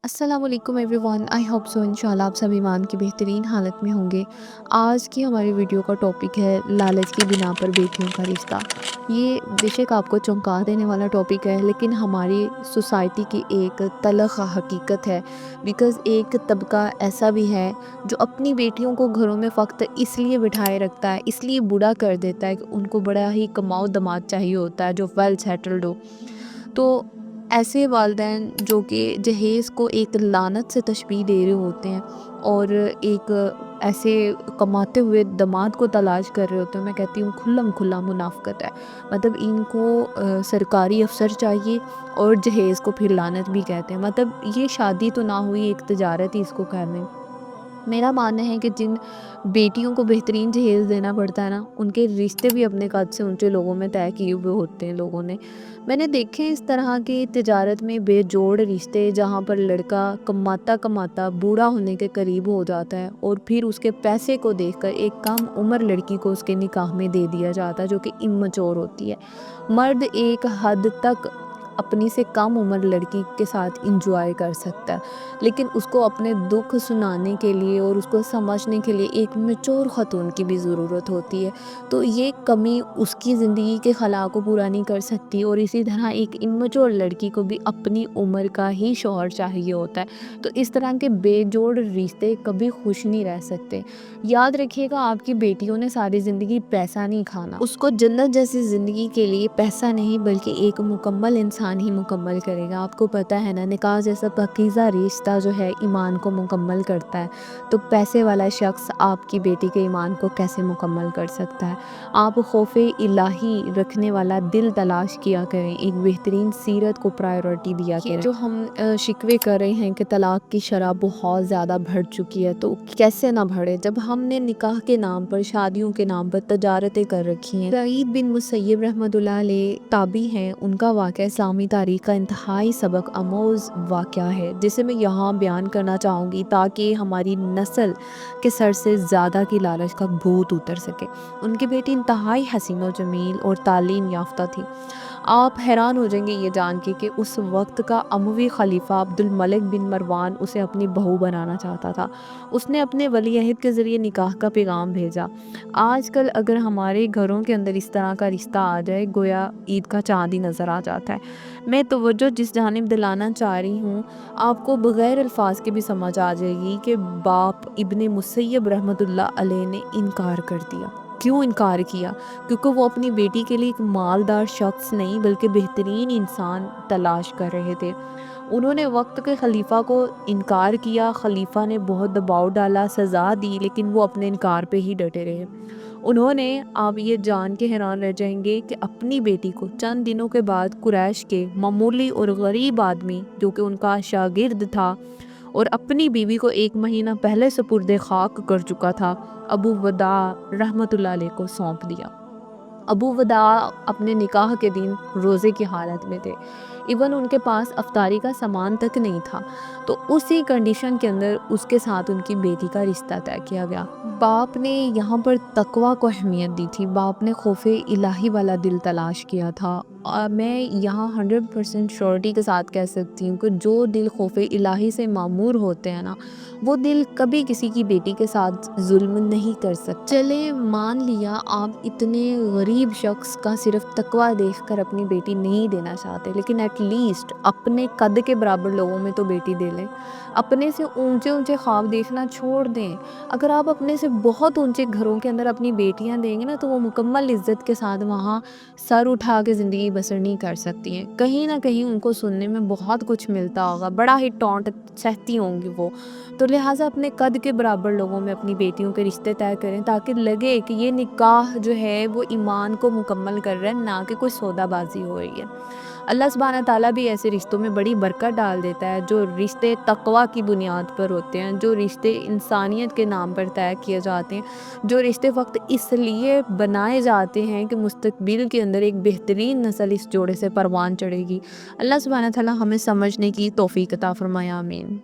अस्सलाम वालेकुम everyone. I hope so इंशाल्लाह आप सब ईमान की बेहतरीन हालत में होंगे। आज की हमारी वीडियो का टॉपिक है लालच की बिना पर बेटियों का रिश्ता। ये बेशक आपको चौंका देने वाला टॉपिक है, लेकिन हमारी सोसाइटी की एक तलख़ हकीकत है। बिकॉज़ एक तबका ऐसा भी है जो अपनी बेटियों को घरों में फ़क़्त इसलिए बिठाए रखता है, इसलिए बूढ़ा कर देता है कि उनको बड़ा ही कमाऊ दामाद चाहिए होता है जो वेल सेटल्ड हो। तो ऐसे वालिदैन जो कि जहेज़ को एक लानत से तशबीह दे रहे होते हैं और एक ऐसे कमाते हुए दामाद को तलाश कर रहे होते हैं, मैं कहती हूँ खुल्लम खुल्ला मुनाफ़िक़त है। मतलब इनको सरकारी अफ़सर चाहिए और जहेज़ को फिर लानत भी कहते हैं। मतलब ये शादी तो ना हुई, एक तिजारत ही इसको कह लें। मेरा मानना है कि जिन बेटियों को बेहतरीन जहेज़ देना पड़ता है ना, उनके रिश्ते भी अपने कद से ऊँचे लोगों में तय किए हुए होते हैं लोगों ने। मैंने देखे हैं इस तरह की तिजारत में बेजोड़ रिश्ते, जहाँ पर लड़का कमाता-कमाता बूढ़ा होने के करीब हो जाता है और फिर उसके पैसे को देखकर एक कम उम्र लड़की को उसके निकाह में दे दिया जाता है, जो कि इम्मैच्योर होती है। मर्द एक हद तक अपनी से कम उम्र लड़की के साथ इंजॉय कर सकता है, लेकिन उसको अपने दुख सुनाने के लिए और उसको समझने के लिए एक मैच्योर ख़तून की भी ज़रूरत होती है। तो ये कमी उसकी ज़िंदगी के ख़ला को पूरा नहीं कर सकती, और इसी तरह एक इम्मैच्योर लड़की को भी अपनी उम्र का ही शौहर चाहिए होता है। तो इस तरह के बेजोड़ रिश्ते कभी खुश नहीं रह सकते। याद रखिएगा, आपकी बेटियों ने सारी ज़िंदगी पैसा नहीं खाना, उसको जन्नत जैसी ज़िंदगी के लिए पैसा नहीं बल्कि एक मुकम्मल इंसान ही मुकम्मल करेगा। आपको पता है ना, निकाह जैसा पाकीज़ा रिश्ता जो है ईमान को मुकम्मल करता है, तो पैसे वाला शख्स आपकी बेटी के ईमान को कैसे मुकम्मल कर सकता है। आप खौफ़े इलाही रखने वाला दिल तलाश किया करें, एक बेहतरीन सीरत को प्रायोरिटी दिया करें। जो हम शिकवे कर रहे हैं कि तलाक की शरह बहुत ज़्यादा बढ़ चुकी है, तो कैसे ना बढ़े जब हमने निकाह के नाम पर, शादियों के नाम पर तजारतें कर रखी हैं। सईद बिन मुसय्यब रहमतुल्लाह अलैह ताबी हैं, उनका वाक़या इस्लामी तारीख़ का इंतहाई सबक आमोज़ वाक़या है, जिसे मैं यहाँ बयान करना चाहूँगी ताकि हमारी नस्ल के सर से ज़्यादा की लालच का भूत उतर सके। उनकी बेटी इंतहाई हसीन और जमील और तालीम याफ्ता थी। आप हैरान हो जाएंगे ये जान के कि उस वक्त का अमवी खलीफा अब्दुल मलिक बिन मरवान उसे अपनी बहू बनाना चाहता था। उसने अपने वली अहद के ज़रिए निकाह का पैगाम भेजा। आजकल अगर हमारे घरों के अंदर इस तरह का रिश्ता आ जाए, गोया ईद का चाँद ही नज़र आ जाता है। मैं तवज्जो जिस जानिब दिलाना चाह रही हूँ, आपको बग़ैर अल्फाज के भी समझ आ जाएगी कि बाप इब्ने मुसय्यब रहमतुल्लाह अलैह ने इनकार कर दिया। क्यों इनकार किया? क्योंकि वो अपनी बेटी के लिए एक मालदार शख्स नहीं बल्कि बेहतरीन इंसान तलाश कर रहे थे। उन्होंने वक्त के खलीफा को इनकार किया, खलीफा ने बहुत दबाव डाला, सज़ा दी, लेकिन वो अपने इनकार पे ही डटे रहे। उन्होंने, आप ये जान के हैरान रह जाएंगे कि अपनी बेटी को चंद दिनों के बाद कुरैश के मामूली और गरीब आदमी जो कि उनका शागिर्द था और अपनी बीवी को 1 महीना पहले सुपुर्द खाक कर चुका था, अबू वदा रहमतुल्लाह अलैह को सौंप दिया। अबू वदा अपने निकाह के दिन रोज़े की हालत में थे। इवन उनके पास अफ्तारी का सामान तक नहीं था। तो उसी कंडीशन के अंदर उसके साथ उनकी बेटी का रिश्ता तय किया गया। बाप ने यहाँ पर तकवा को अहमियत दी थी। बाप ने खौफ़े इलाही वाला दिल तलाश किया था। मैं यहाँ 100% श्योरिटी के साथ कह सकती हूँ कि जो दिल खौफ़े इलाही से मामूर होते हैं ना, वो दिल कभी किसी की बेटी के साथ जुल्म नहीं कर सकते। चले मान लिया आप इतने गरीब शख्स का सिर्फ तकवा देखकर अपनी बेटी नहीं देना चाहते, लेकिन एटलीस्ट अपने कद के बराबर लोगों में तो बेटी दे लें। अपने से ऊंचे ऊंचे ख्वाब देखना छोड़ दें। अगर आप अपने से बहुत ऊंचे घरों के अंदर अपनी बेटियां देंगे ना, तो वो मुकम्मल इज्जत के साथ वहाँ सर उठा के ज़िंदगी बसर नहीं कर सकती हैं। कहीं ना कहीं उनको सुनने में बहुत कुछ मिलता होगा, बड़ा ही टॉन्ट सहती होंगी वो। तो लिहाजा अपने कद के बराबर लोगों में अपनी बेटियों के रिश्ते तय करें, ताकि लगे कि ये निकाह जो है वो ईमान को मुकम्मल कर रहा है, ना कि कोई सौदाबाजी हो रही है। अल्लाह सुब्हाना ताला भी ऐसे रिश्तों में बड़ी बरकत डाल देता है, जो रिश्ते तकवा की बुनियाद पर होते हैं, जो रिश्ते इंसानियत के नाम पर तय किए जाते हैं, जो रिश्ते फ़क़्त इसलिए बनाए जाते हैं कि मुस्तक़बिल के अंदर एक बेहतरीन नस्ल इस जोड़े से परवान चढ़ेगी। अल्लाह सुब्हाना ताला हमें समझने की तौफ़ीक़ अता फ़रमाए। आमीन।